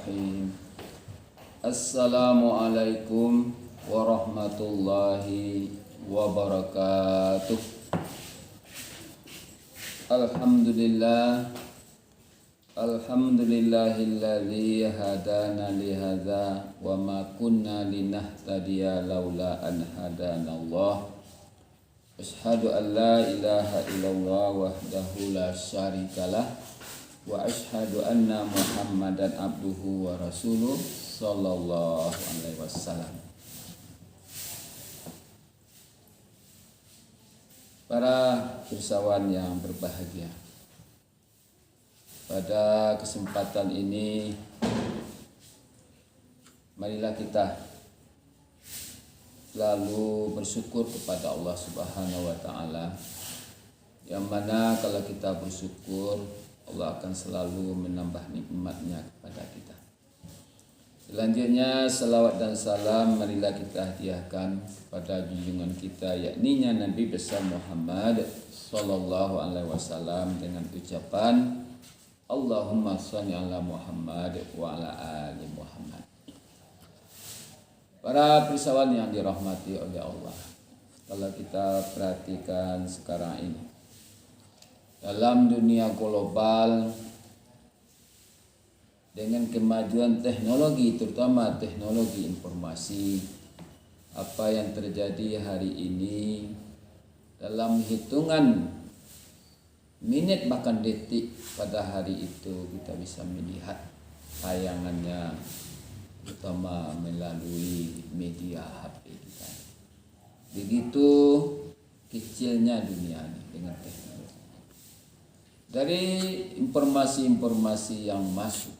Bismillahirrahmanirrahim. Assalamualaikum warahmatullahi wabarakatuh. Alhamdulillahilladzi hadana lihadza wa ma kunna linahtadiya laula an hadanallah. Asyhadu an la ilaha illallah wahdahu la syarikalah wa asyhadu anna Muhammadan abduhu wa rasuluh sallallahu alaihi wasallam. Para pirsawan yang berbahagia, pada kesempatan ini marilah kita selalu bersyukur kepada Allah Subhanahu wa taala, yang mana kalau kita bersyukur Allah akan selalu menambah nikmat-Nya kepada kita. Selanjutnya salawat dan salam marilah kita hadiahkan kepada junjungan kita, yakni Nabi besar Muhammad sallallahu alaihi wasallam dengan ucapan Allahumma shalli ala Muhammad wa ala ali Muhammad. Para pirsawan yang dirahmati oleh Allah, kalau kita perhatikan sekarang ini dalam dunia global dengan kemajuan teknologi, terutama teknologi informasi, apa yang terjadi hari ini dalam hitungan menit bahkan detik pada hari itu kita bisa melihat tayangannya, terutama melalui media HP kita. Begitu kecilnya dunia ini dengan teknologi. Dari informasi-informasi yang masuk,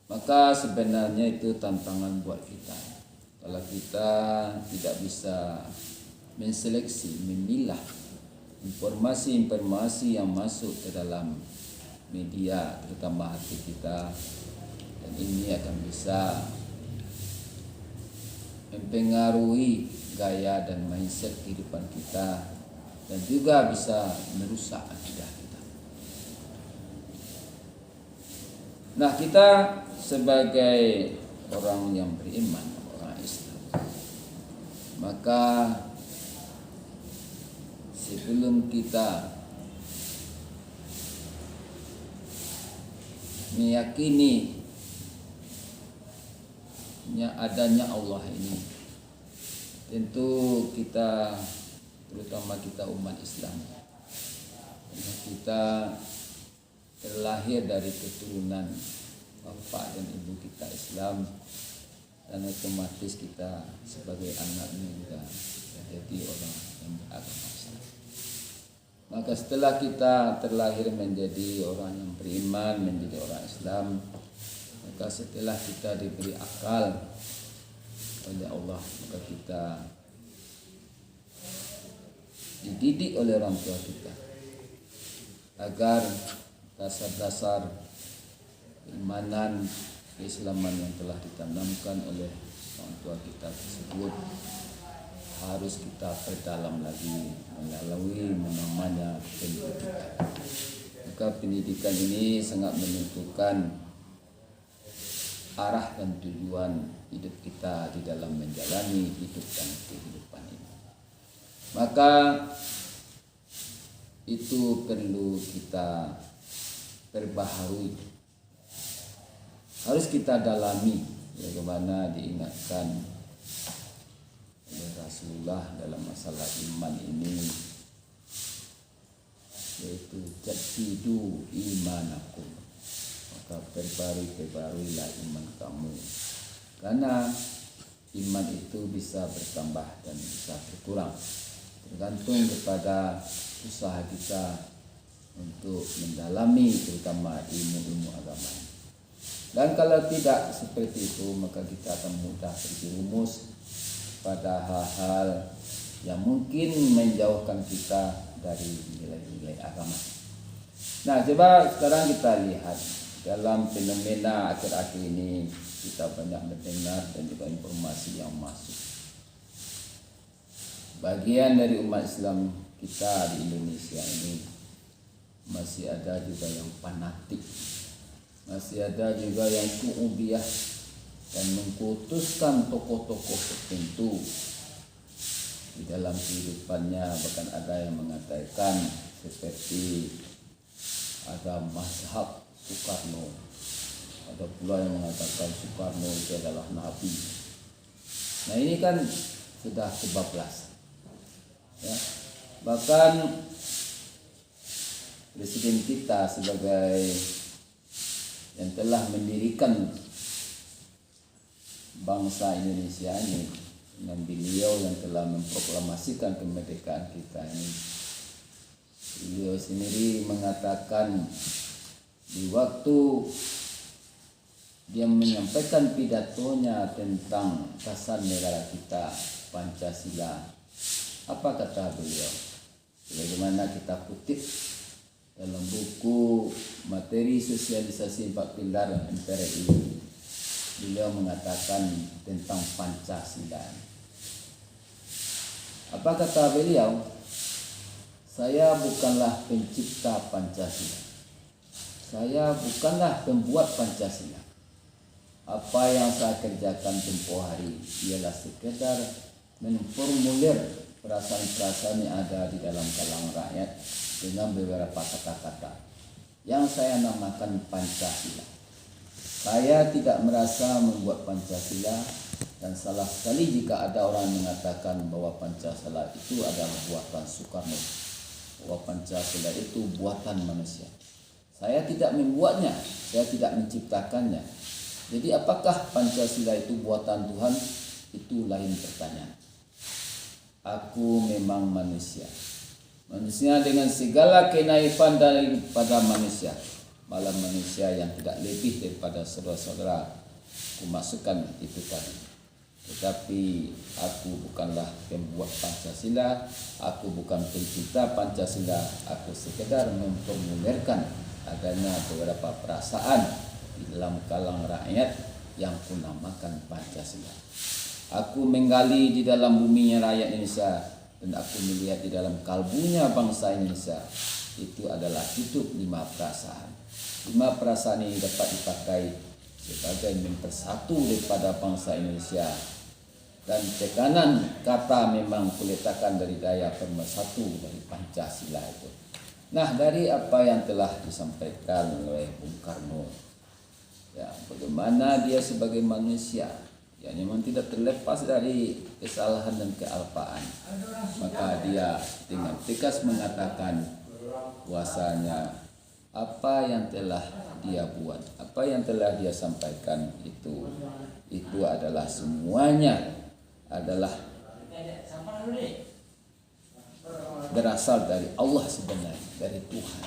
maka sebenarnya itu tantangan buat kita. Kalau kita tidak bisa menseleksi, memilah informasi-informasi yang masuk ke dalam media, terutama hati kita, dan ini akan bisa mempengaruhi gaya dan mindset kehidupan kita, dan juga bisa merusak akidah kita. Nah, kita sebagai orang yang beriman, orang Islam, maka sebelum kita meyakini adanya Allah ini, tentu kita, terutama kita umat Islam, kita terlahir dari keturunan bapak dan ibu kita Islam, dan otomatis kita sebagai anaknya juga jadi orang yang beragama Islam. Maka setelah kita terlahir menjadi orang yang beriman, menjadi orang Islam, maka setelah kita diberi akal oleh Allah, maka kita dididik oleh orang tua kita agar dasar-dasar keimanan, keislaman yang telah ditanamkan oleh orang tua kita tersebut harus kita perdalam lagi melalui namanya pendidikan. Maka pendidikan ini sangat menentukan arah dan tujuan hidup kita di dalam menjalani hidup dan kehidupan ini. Maka itu perlu kita perbaharui, harus kita dalami, bagaimana diingatkan oleh Rasulullah dalam masalah iman ini, yaitu jadidu imanakum, maka perbaruilah iman kamu, karena iman itu bisa bertambah dan bisa berkurang, tergantung kepada usaha kita untuk mendalami terutama ilmu-ilmu agama. Dan kalau tidak seperti itu, maka kita akan mudah terjerumus pada hal-hal yang mungkin menjauhkan kita dari nilai-nilai agama. Nah, coba sekarang kita lihat dalam fenomena akhir-akhir ini, kita banyak mendengar dan juga informasi yang masuk. Bagian dari umat Islam kita di Indonesia ini masih ada juga yang fanatik Masih ada juga yang su'ubiyah dan mengkultuskan tokoh-tokoh tertentu di dalam kehidupannya. Bahkan ada yang mengatakan seperti ada mazhab Soekarno, ada pula yang mengatakan Soekarno itu adalah nabi. Nah ini kan sudah kebablasan ya. Bahkan presiden kita sebagai yang telah mendirikan bangsa Indonesia ini, dan beliau yang telah memproklamasikan kemerdekaan kita ini, beliau sendiri mengatakan di waktu dia menyampaikan pidatonya tentang dasar negara kita, Pancasila, apa kata beliau? Bagaimana kita kutip dalam buku materi sosialisasi 4 pilar MPRI, beliau mengatakan tentang Pancasila. Apa kata beliau? Saya bukanlah pencipta Pancasila. Saya bukanlah pembuat Pancasila. Apa yang saya kerjakan tempoh hari ialah sekedar menformulir perasaan-perasaan yang ada di dalam kalangan rakyat dengan beberapa kata-kata yang saya namakan Pancasila. Saya tidak merasa membuat Pancasila, dan salah sekali jika ada orang mengatakan bahwa Pancasila itu adalah buatan Soekarno, bahwa Pancasila itu buatan manusia. Saya tidak membuatnya, saya tidak menciptakannya. Jadi apakah Pancasila itu buatan Tuhan? Itu lain pertanyaan. Aku memang manusia. Manusia dengan segala kenaifan daripada manusia, malah manusia yang tidak lebih daripada saudara-saudara kumasukkan itu tadi. Tetapi aku bukanlah pembuat Pancasila, aku bukan pencipta Pancasila, aku sekedar memformulirkan adanya beberapa perasaan di dalam kalangan rakyat yang kunamakan Pancasila. Aku menggali di dalam buminya rakyat Indonesia, dan aku melihat di dalam kalbunya bangsa Indonesia. Itu adalah hidup 5 perasaan. 5 perasaan ini dapat dipakai sebagai mempersatu daripada bangsa Indonesia. Dan tekanan kata memang kuletakkan dari daya pemersatu dari Pancasila itu. Nah, dari apa yang telah disampaikan oleh Bung Karno, ya, bagaimana dia sebagai manusia yang memang tidak terlepas dari kesalahan dan kealpaan, maka dia dengan tegas mengatakan bahwasanya apa yang telah dia buat, apa yang telah dia sampaikan itu adalah semuanya adalah berasal dari Allah sebenarnya, dari Tuhan.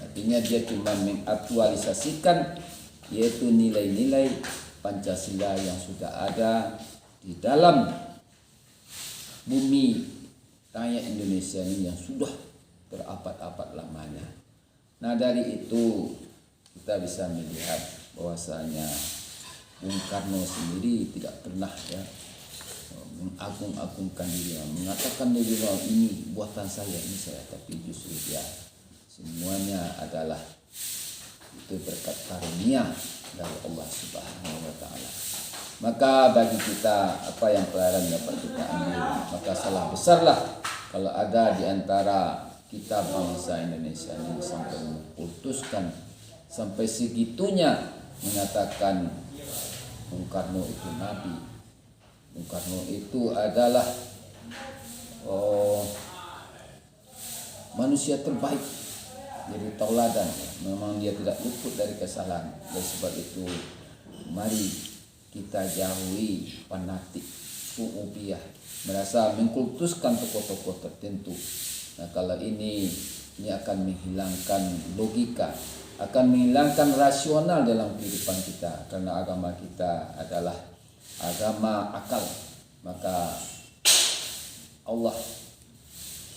Artinya dia cuma mengaktualisasikan yaitu nilai-nilai Pancasila yang sudah ada di dalam bumi rakyat Indonesia ini yang sudah berabad-abad lamanya. Nah, dari itu kita bisa melihat bahwasanya Bung Karno sendiri tidak pernah ya mengagung-agungkan dirinya, mengatakan diri bahwa ini buatan saya, ini saya, tapi justru dia semuanya adalah itu berkat karunia dari Allah Subhanahu wa taala. Maka bagi kita apa yang pelajaran dapat kita ambil, maka salah besarlah kalau ada di antara kita bangsa Indonesia ini sampai memutuskan sampai segitunya mengatakan Bung Karno itu nabi. Bung Karno itu adalah manusia terbaik, jadi tauladan. Memang dia tidak luput dari kesalahan. Oleh sebab itu mari kita jauhi fanatik, su'ubiyah, merasa mengkultuskan tokoh-tokoh tertentu. Nah, kalau ini akan menghilangkan logika, akan menghilangkan rasional dalam kehidupan kita, karena agama kita adalah agama akal. Maka Allah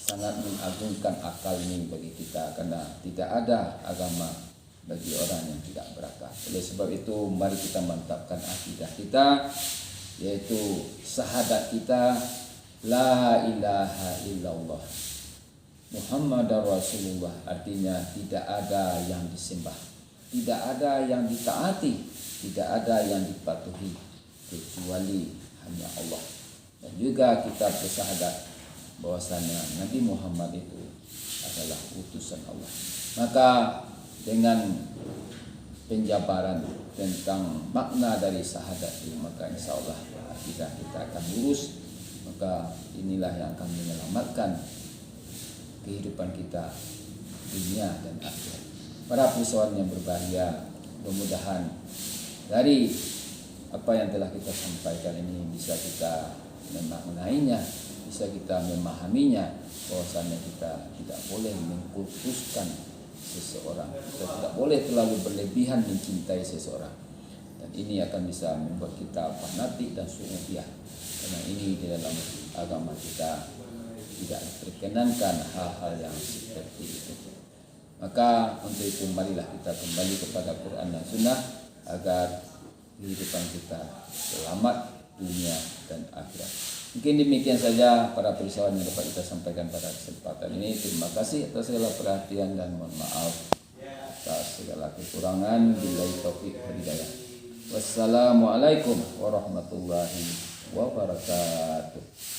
sangat mengagungkan akal ini bagi kita, karena tidak ada agama bagi orang yang tidak berakal. Oleh sebab itu mari kita mantapkan akidah kita, yaitu syahadat kita la ilaha illallah Muhammadar Rasulullah, artinya tidak ada yang disembah tidak ada yang ditaati, tidak ada yang dipatuhi kecuali hanya Allah. Dan juga kita bersyahadat bahwasanya Nabi Muhammad itu adalah utusan Allah. Maka dengan penjabaran tentang makna dari syahadat itu, maka insya Allah akidah kita akan lurus. Maka inilah yang akan menyelamatkan kehidupan kita dunia dan akhirat. Para persoalan yang berbahagia, mudah-mudahan dari apa yang telah kita sampaikan ini bisa kita memaknainya, bisa kita memahaminya, bahwasanya kita tidak boleh mengkultuskan seseorang, kita tidak boleh terlalu berlebihan mencintai seseorang, dan ini akan bisa membuat kita fanatik dan su'udiyah, karena ini di dalam agama kita tidak diperkenankan hal-hal yang seperti itu. Maka untuk itu marilah kita kembali kepada Quran dan Sunnah agar kehidupan kita selamat dunia dan akhirat. Mungkin demikian saja para persoalan yang dapat kita sampaikan pada kesempatan ini. Terima kasih atas segala perhatian dan mohon maaf atas segala kekurangan. Billahi taufiq wal hidayah. Wassalamualaikum warahmatullahi wabarakatuh.